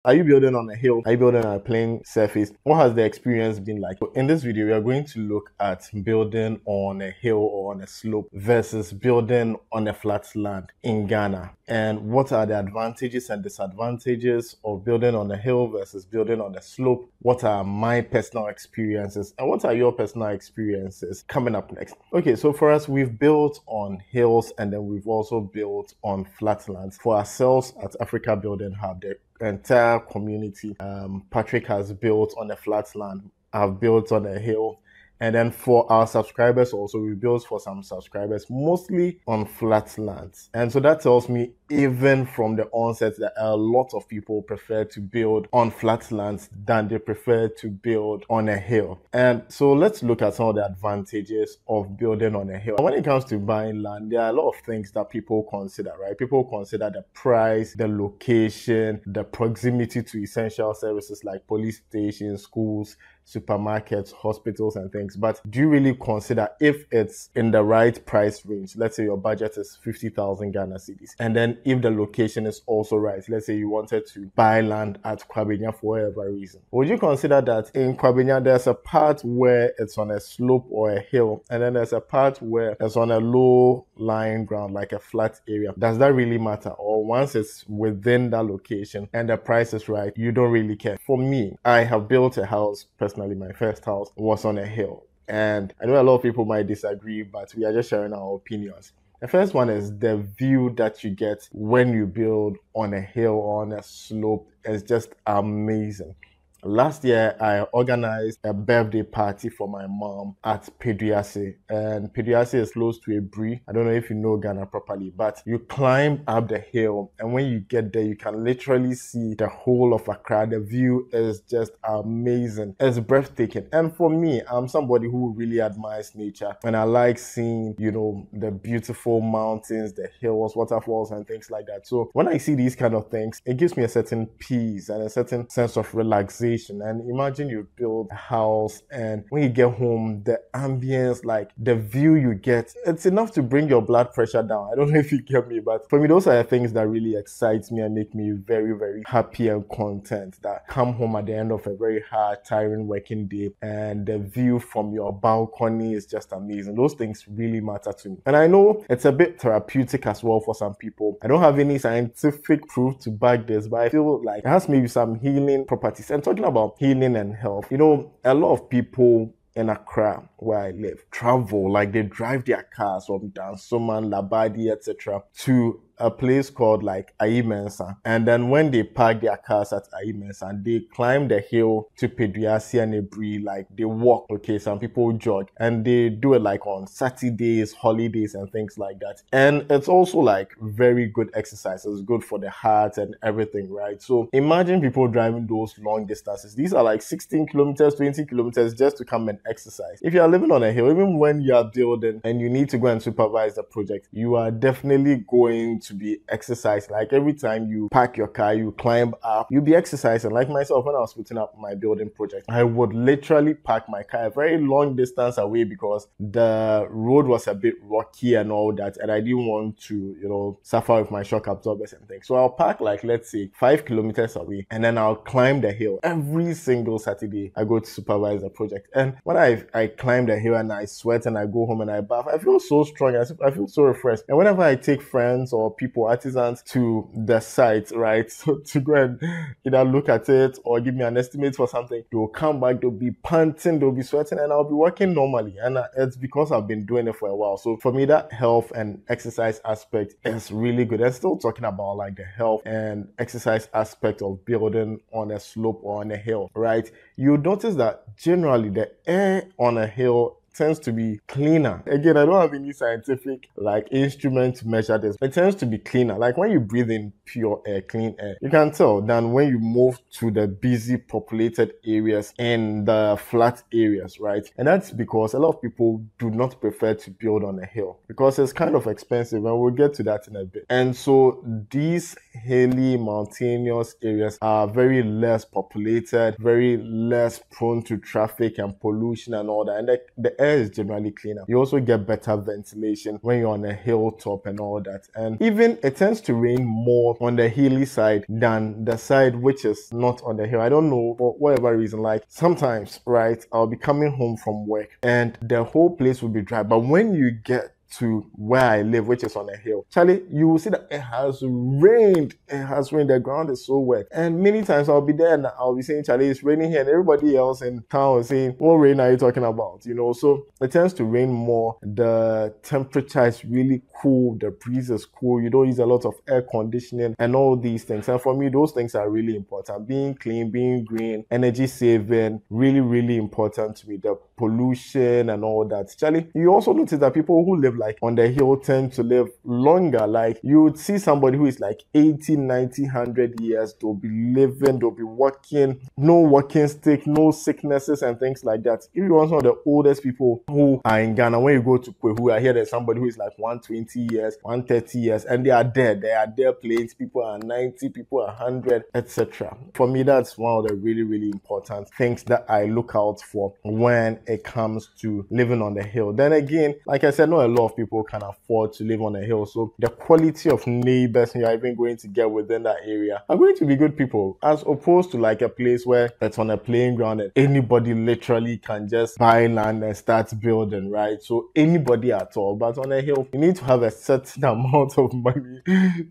Are you building on a hill? Are you building on a plain surface? What has the experience been like? In this video, we are going to look at building on a hill or on a slope versus building on a flat land in Ghana. And what are the advantages and disadvantages of building on a hill versus building on a slope? What are my personal experiences? And what are your personal experiences coming up next? Okay, so for us, we've built on hills and then we've also built on flatlands. For ourselves at Africa Building Hub, the entire community, Patrick has built on a flat land. I've built on a hill. And then for our subscribers also, we built for some subscribers mostly on flat lands. And so that tells me even from the onset that a lot of people prefer to build on flat lands than they prefer to build on a hill. And so let's look at some of the advantages of building on a hill. When it comes to buying land, there are a lot of things that people consider, right? People consider the price, the location, the proximity to essential services like police stations, schools, supermarkets, hospitals, and things. But do you really consider if it's in the right price range? Let's say your budget is 50,000 Ghana cedis. And then if the location is also right, let's say you wanted to buy land at Kwabenya for whatever reason. Would you consider that in Kwabenya, there's a part where it's on a slope or a hill, and then there's a part where it's on a low lying ground, like a flat area? Does that really matter? Or once it's within that location and the price is right, you don't really care? For me, I have built a house personally. My first house was on a hill, and I know a lot of people might disagree, but we are just sharing our opinions. The first one is the view that you get when you build on a hill or on a slope is just amazing. Last year, I organized a birthday party for my mom at Peduase, and Peduase is close to Ebri. I don't know if you know Ghana properly, but you climb up the hill, and when you get there, you can literally see the whole of Accra. The view is just amazing. It's breathtaking. And for me, I'm somebody who really admires nature, and I like seeing, the beautiful mountains, the hills, waterfalls, and things like that. So when I see these kind of things, it gives me a certain peace and a certain sense of relaxation. And imagine you build a house, and when you get home, the ambience, like the view you get, it's enough to bring your blood pressure down. I don't know if you get me, but for me, those are the things that really excite me and make me very, very happy and content. That come home at the end of a very hard, tiring working day, and the view from your balcony is just amazing. Those things really matter to me. And I know it's a bit therapeutic as well for some people. I don't have any scientific proof to back this, but I feel like it has maybe some healing properties. And talking about healing and health, a lot of people in Accra, where I live, travel, like they drive their cars from Dansoman, Labadi, etc. to a place called like Ayimensa. And then when they park their cars at Ayimensa, they climb the hill to Peduase and Ebri, like they walk. Okay, some people jog, and they do it like on Saturdays, holidays, and things like that. And it's also like very good exercise. It's good for the heart and everything, right? So imagine people driving those long distances. These are like 16 kilometers, 20 kilometers just to come and exercise. If you are living on a hill, even when you are building and you need to go and supervise the project, you are definitely going to be exercising. Like every time you park your car, you climb up, you'll be exercising. Like myself, when I was putting up my building project, I would literally park my car a very long distance away because the road was a bit rocky and all that, and I didn't want to, suffer with my shock absorbers and things. So I'll park like, let's say 5 kilometers away, and then I'll climb the hill. Every single Saturday, I go to supervise the project. And when I climb the hill and I sweat and I go home and I bath, I feel so strong. I feel so refreshed. And whenever I take friends or people, artisans to the site, right, so to go and either look at it or give me an estimate for something, they'll come back, they'll be panting, they'll be sweating, and I'll be working normally. And it's because I've been doing it for a while. So for me, that health and exercise aspect is really good. And still talking about like the health and exercise aspect of building on a slope or on a hill, right? You notice that generally the air on a hill tends to be cleaner. Again, I don't have any scientific instrument to measure this. It tends to be cleaner. Like when you breathe in pure air, clean air, you can tell than when you move to the busy populated areas and the flat areas, right? And that's because a lot of people do not prefer to build on a hill because it's kind of expensive, and we'll get to that in a bit. And so these hilly, mountainous areas are very less populated, very less prone to traffic and pollution and all that. And the air is generally cleaner. You also get better ventilation when you're on a hilltop and all that. And even it tends to rain more on the hilly side than the side which is not on the hill. I don't know, for whatever reason, like sometimes, right, I'll be coming home from work and the whole place will be dry. But when you get to where I live, which is on a hill, Charlie, you will see that it has rained. It has rained. The ground is so wet. And many times I'll be there and I'll be saying, Charlie, it's raining here. And everybody else in town is saying, what rain are you talking about? You know, so it tends to rain more. The temperature is really cool. The breeze is cool. You don't use a lot of air conditioning and all these things. And for me, those things are really important. Being clean, being green, energy saving, really, really important to me. The pollution and all that. Charlie, you also notice that people who live like on the hill tend to live longer. Like you would see somebody who is like 80, 90, 100 years, they'll be living, they'll be working, no walking stick, no sicknesses and things like that. If you want some of the oldest people who are in Ghana, when you go to Kwehu, I hear there's somebody who is like 120 years, 130 years, and they are there playing. People are 90, people are 100, etc. For me, that's one of the really, really important things that I look out for when it comes to living on the hill. Then again, like I said, not a lot of people can afford to live on a hill, so the quality of neighbors you're even going to get within that area are going to be good people, as opposed to like a place where it's on a playing ground and anybody literally can just buy land and start building, right? So anybody at all. But on a hill, you need to have a certain amount of money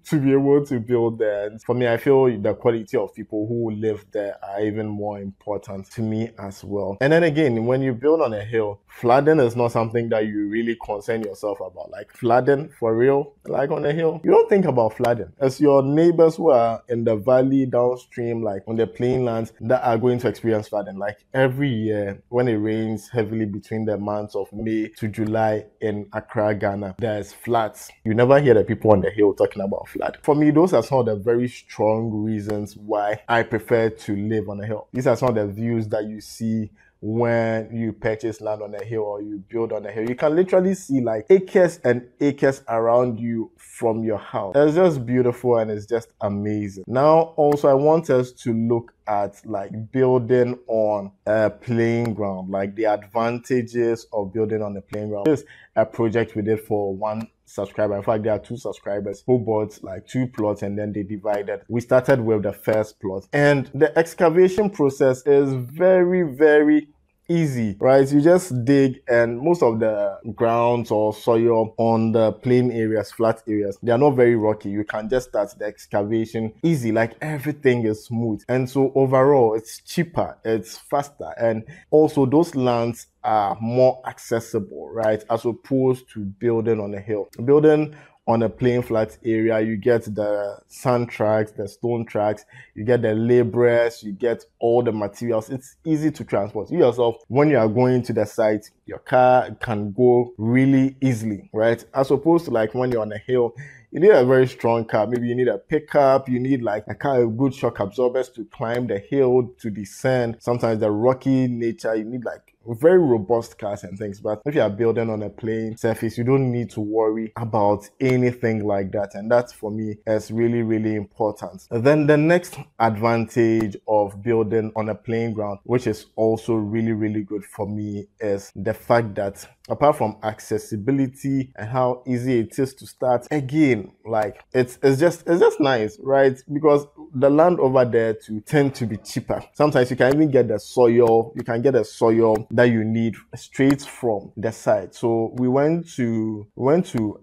to be able to build there. And for me, I feel the quality of people who live there are even more important to me as well. And then again, when you build on a hill, flooding is not something that you really concern yourself about. Like flooding for real, like on a hill, you don't think about flooding. It's your neighbors who are in the valley downstream, like on the plain lands, that are going to experience flooding. Like every year when it rains heavily between the months of May to July in Accra, Ghana, there's floods. You never hear the people on the hill talking about flood. For me, those are some of the very strong reasons why I prefer to live on a hill. These are some of the views that you see when you purchase land on a hill or you build on a hill. You can literally see like acres and acres around you from your house. It's just beautiful and it's just amazing. Now, also, I want us to look at like building on a playing ground, like the advantages of building on a playing ground. This is a project we did for one subscriber. In fact, there are 2 subscribers who bought like 2 plots and then they divided. We started with the first plot, and the excavation process is very, very easy, right? You just dig, and most of the grounds or soil on the plain areas, flat areas, they are not very rocky. You can just start the excavation easy, like everything is smooth. And so overall, it's cheaper, it's faster, and also those lands are more accessible, right? As opposed to building on a hill. Building on a plain flat area, you get the sand tracks, the stone tracks, you get the laborers, you get all the materials. It's easy to transport. You yourself, when you are going to the site, your car can go really easily, right? As opposed to like when you're on a hill, you need a very strong car. Maybe you need a pickup. You need like a car with good shock absorbers to climb the hill, to descend. Sometimes the rocky nature, you need like very robust cars and things. But if you are building on a plain surface, you don't need to worry about anything like that. And that for me is really, really important. And then the next advantage of building on a plain ground, which is also really, really good for me, is the fact that apart from accessibility and how easy it is to start, again, like it's just nice, right? Because the land over there tend to be cheaper. Sometimes you can even get the soil. You can get the soil that you need straight from the site. So we went to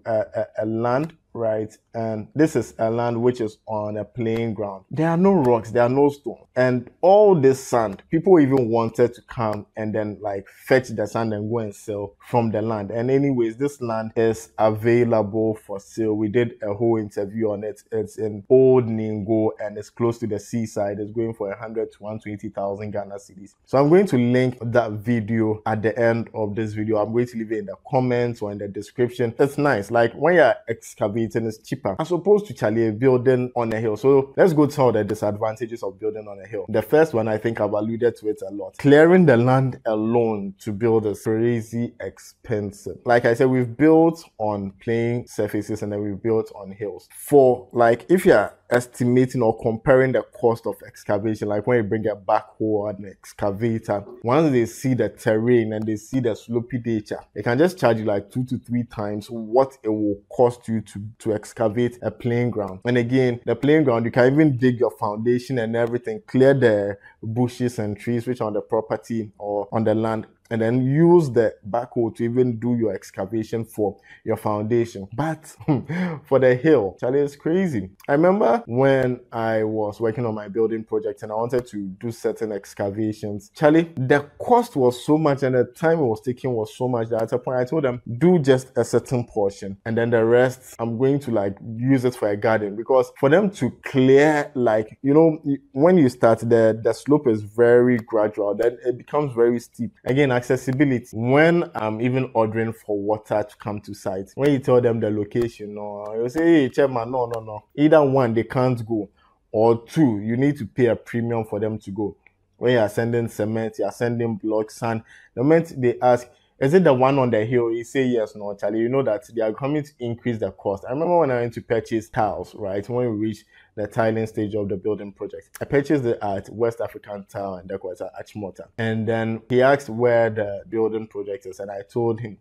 a land, right? And this is a land which is on a playing ground. There are no rocks, there are no stones. And all this sand, people even wanted to come and then like fetch the sand and go and sell from the land. And anyways, this land is available for sale. We did a whole interview on it. It's in Old Ningo and it's close to the seaside. It's going for 100 to 120,000 Ghana cedis. So I'm going to link that video at the end of this video. I'm going to leave it in the comments or in the description. It's nice. Like when you're excavating, it's cheaper as opposed to Charlie building on a hill. So let's go to the disadvantages of building on a hill. The first one, I think I've alluded to it a lot. Clearing the land alone to build is crazy expensive. Like I said, we've built on plain surfaces and then we've built on hills. For like, if you're estimating or comparing the cost of excavation, like when you bring a backhoe or an excavator, once they see the terrain and they see the slopey nature, they can just charge you like 2 to 3 times what it will cost you to excavate a playing ground. And again, the playing ground, you can even dig your foundation and everything, clear the bushes and trees which are on the property or on the land, and then use the backhoe to even do your excavation for your foundation. But for the hill, Charlie, it's crazy. I remember when I was working on my building project and I wanted to do certain excavations, Charlie, the cost was so much and the time it was taking was so much that at a point I told them, do just a certain portion and then the rest I'm going to like use it for a garden, because for them to clear, like, you know, when you start, the slope is very gradual, then it becomes very steep. Again, accessibility. When I'm even ordering for water to come to site, when you tell them the location, no, you say, hey, chairman, no. Either one, they can't go, or two, you need to pay a premium for them to go. When you are sending cement, you are sending blocks, sand, the moment they ask, is it the one on the hill? You say yes, no, Charlie. You know that they are coming to increase the cost. I remember when I went to purchase tiles, right? When we reached the tiling stage of the building project, I purchased it at West African Tile and Decorator at Achimota. And then he asked where the building project is, and I told him.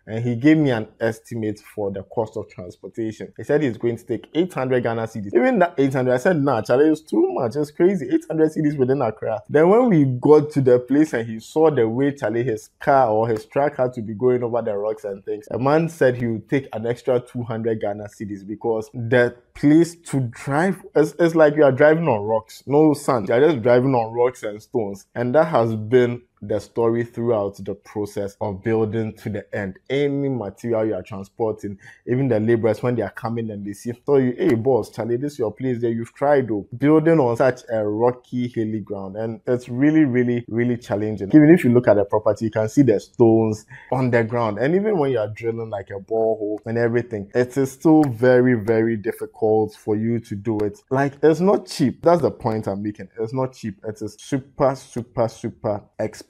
And he gave me an estimate for the cost of transportation. He said he's going to take 800 Ghana cedis. Even that 800, I said, nah, Charlie, it's too much. It's crazy. 800 cedis within Accra. Then when we got to the place and he saw the way, Charlie, his car or his truck had to be going over the rocks and things, a man said he would take an extra 200 Ghana cedis because the place to drive, it's like you are driving on rocks, no sand. You're just driving on rocks and stones. And that has been the story throughout the process of building to the end. Any material you are transporting, even the laborers, when they are coming and they see, tell you, hey boss, Charlie, this is your place there, you've tried though. Building on such a rocky, hilly ground, and it's really, really, really challenging. Even if you look at the property, you can see the stones on the ground, and even when you are drilling like a borehole and everything, it is still very, very difficult for you to do it. Like, it's not cheap. That's the point I'm making. It's not cheap. It is super, super, super expensive.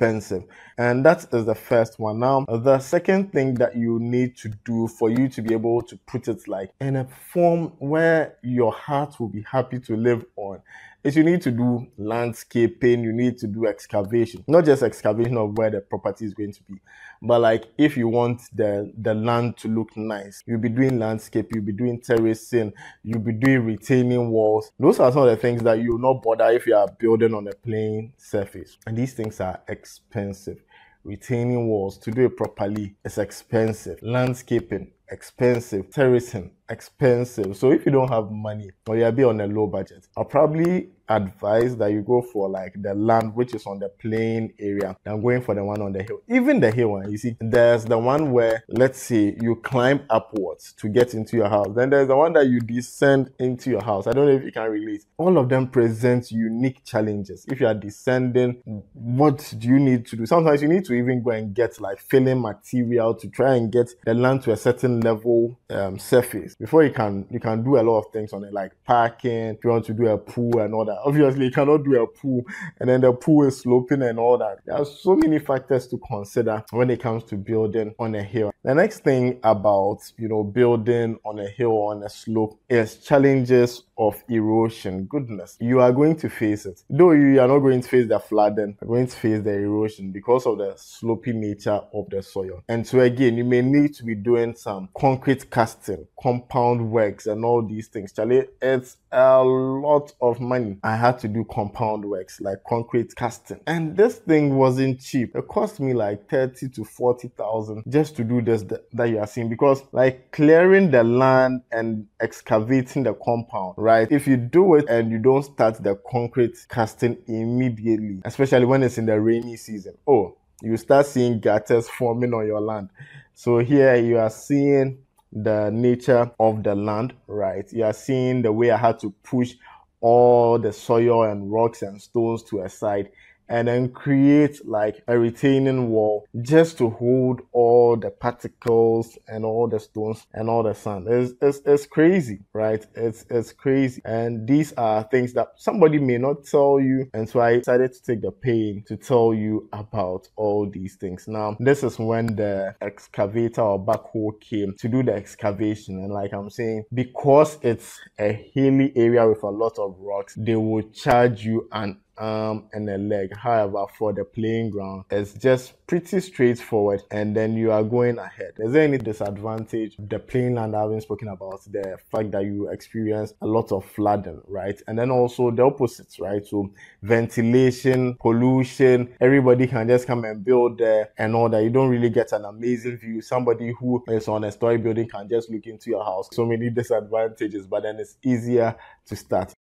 And that is the first one. Now, the second thing that you need to do for you to be able to put it like in a form where your heart will be happy to live on is you need to do landscaping, you need to do excavation. Not just excavation of where the property is going to be, but like if you want the land to look nice, you'll be doing landscape, you'll be doing terracing, you'll be doing retaining walls. Those are some of the things that you'll not bother if you are building on a plain surface. And these things are expensive. Retaining walls, to do it properly, is expensive. Landscaping, expensive. Terracing, expensive. So if you don't have money or you're a bit on a low budget, I'll probably advise that you go for like the land which is on the plain area than going for the one on the hill. Even the hill one, you see, there's the one where, let's say, you climb upwards to get into your house. Then there's the one that you descend into your house. I don't know if you can relate. All of them present unique challenges. If you are descending, what do you need to do? Sometimes you need to even go and get like filling material to try and get the land to a certain level surface before you can do a lot of things on it, like parking. If you want to do a pool and all that, obviously you cannot do a pool and then the pool is sloping and all that. There are so many factors to consider when it comes to building on a hill. The next thing about, you know, building on a hill or on a slope is challenges of erosion. Goodness, you are going to face it. Though you are not going to face the flooding, you're going to face the erosion because of the slopy nature of the soil. And so again, you may need to be doing some concrete casting, compound works and all these things. Charlie, it's a lot of money. I had to do compound works like concrete casting, and this thing wasn't cheap. It cost me like 30 to 40,000 just to do this that you are seeing, because like clearing the land and excavating the compound, right? If you do it and you don't start the concrete casting immediately, especially when it's in the rainy season, you start seeing gutters forming on your land. So here you are seeing the nature of the land, right? You are seeing the way I had to push all the soil and rocks and stones to a side and then create like a retaining wall just to hold all the particles and all the stones and all the sand. It's crazy, right? It's crazy. And these are things that somebody may not tell you. And so I decided to take the pain to tell you about all these things. Now, this is when the excavator or backhoe came to do the excavation. And like I'm saying, because it's a hilly area with a lot of rocks, they will charge you an arm and a leg. However, for the playing ground, it's just pretty straightforward, and then you are going ahead. Is there any disadvantage? The playing land I haven't spoken about, the fact that you experience a lot of flooding, right? And then also the opposites, right? So ventilation, pollution, everybody can just come and build there and all that. You don't really get an amazing view. Somebody who is on a story building can just look into your house. So many disadvantages, but then it's easier to start.